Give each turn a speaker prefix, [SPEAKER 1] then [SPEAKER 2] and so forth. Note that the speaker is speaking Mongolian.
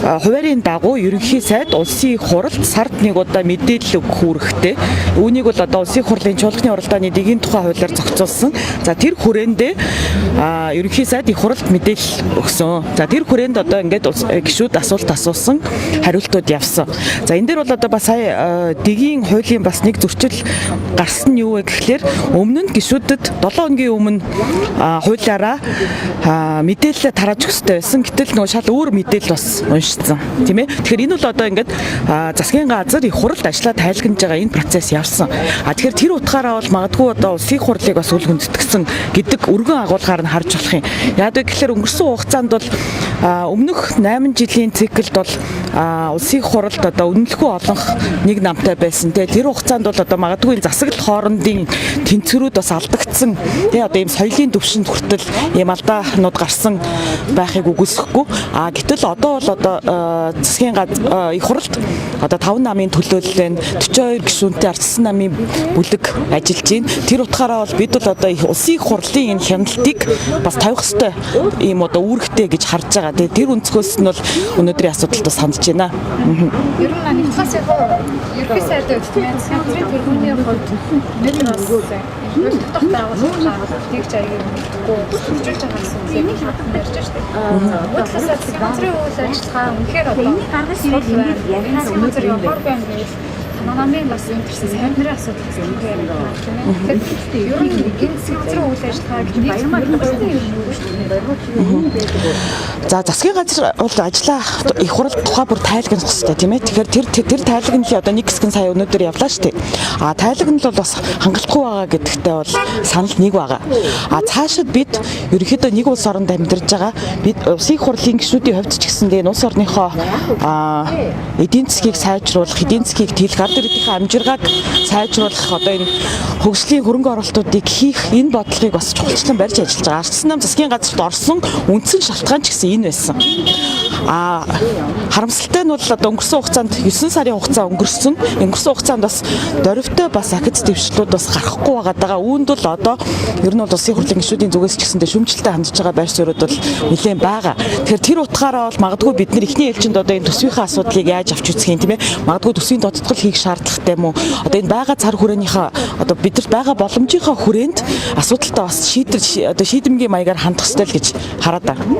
[SPEAKER 1] хуваарийн дагуу ерөнхий сайд улсын хуралд сард нэг удаа мэдээлэл өгөх үүрэгтэй. Үүнийг бол одоо улсын хурлын чуулганы уралдааны дэгийн тухай хуулиар зохицуулсан. За тэр хүрээндээ ерөнхий сайд их хуралд мэдээлэл өгсөн. За тэр хүрээнд одоо ингээд гишүүд асуулт асуусан, хариултууд явсан. За энэ дээр бол одоо бас сая дэгийн хуулийн бас нэг зөрчил гарсан нь юу вэ гэхлээр өмнө нь гишүүдэд 7 хоногийн өмнө хуулиараа мэдээлэл тарааж өгөх хэрэгтэй байсан. Гэтэл нөгөө шал өөр мэдээлэл бас уншицсан. Тийм ээ. Тэгэхээр энэ бол одоо ингээд засгийн газар их хуралд ажиллаа тайлгнаж байгаа энэ процесс явсан. Тэгэхээр тэр утгаараа бол магадгүй одоо улсын хурлыг бас үл гүндэтгсэн гэдэг өргөн агуулгаар нь харж болох юм. Яг гэхээр өнгөрсөн хугацаанд бол өмнөх 8 жилийн циклд бол улсын хуралд одоо үнэлэхгүй олонх нэг намтай байсан. Тэр хугацаанд бол одоо магадгүй засаглал хоорондын тэнцвэрүүд бас алдагдсан. Тэгээ одоо ийм соёлын төвшөнд хүртэл ийм алдаанууд гарсан байхыг үгүйсэхгүй. Гэтэл одоо бол одоо засгийн их хуралд одоо 5 намын төлөөлөл 42 гишүүнтэй ардсан намын бүлэг ажиллаж байна. Тэр утгаараа бол бид бол одоо улсын их хурлын энэ хяналтыг бас тавих хэрэгтэй ийм одоо үүрэгтэй гэж харж байгаа. Тэгээ тэр өнцгөөс нь бол өнөөдрийн асуудалд санаж байна.
[SPEAKER 2] Ер нь анхаас ерөнхий сайдын засгийн газрын төрхөний хувьд өнөөдөр бас хөлтөх байгууллагыг заягийн өгөхгүй хурцлж байгаа гэсэн үгийг ярьж байна. Бодлосоо засгийн газрын үйл ажиллагаа үнэхээр одоо засгийн газрын явахаар байна гэж намын бас интерсэн сайн нэрийн асуудал гэсэн үг юм байна. Тэгэхээр ер нь засгийн газрын үйл ажиллагааг
[SPEAKER 1] за засгийн газар бол ажлаа их хурал тухай бүр тайлгнах хэрэгтэй тийм ээ. Тэгэхээр тэр тайлгналын одоо нэг хэсэг нь сая өнөөдөр явлаа шүү дээ. Тайлгнал бол бас хангалтгүй байгаа гэдэгтээ бол санал нэг байгаа. Цаашид бид ерөнхийдөө нэг улс оронд амьдарч байгаа бид улсын хурлын гишүүдийн хувьд ч гэсэндээ улс орныхоо эдийн засгийг сайжруулах, эдийн засгийг тэлэх, ард иргэдийн амжиргааг сайжруулах одоо энэ хөгжлийн хөрөнгө оруулалтуудыг хийх энэ бодлогыг бас чухалчлан барьж ажиллаж байгаа. Ардсан нам засгийн газарт орсон үндсэн шалтгаан ч гэсэн энэ байсан. Харамсалтай нь бол одоо өнгөрсөн хугацаанд 9 сарын хугацаа өнгөрсөн. Өнгөрсөн хугацаанд бас дөрвтэй бас ахиц дэвшлүүд бас гарахгүй байгаа. Үүнд бол одоо ер нь бол улсын хурлын гишүүдийн зүгээс ч гэсэндээ шүмжлэлтэй хандж байгаа байр суурьуд бол нэлээд байгаа. Тэгэхээр тэр утгаараа бол магадгүй бид нар эхний ээлжинд одоо энэ төсвийн асуудлыг яаж авч үзэх юм тийм ээ. Магадгүй төсвийн тодтгол хийх шаардлагатай юм уу? Одоо энэ байгаа цар хүрээнийхээ одоо бидэрт байгаа боломжийнхоо хүрээнд асуудалтай бас шийдэмгийн маягаар хандах ёстой л гэж хараад байна.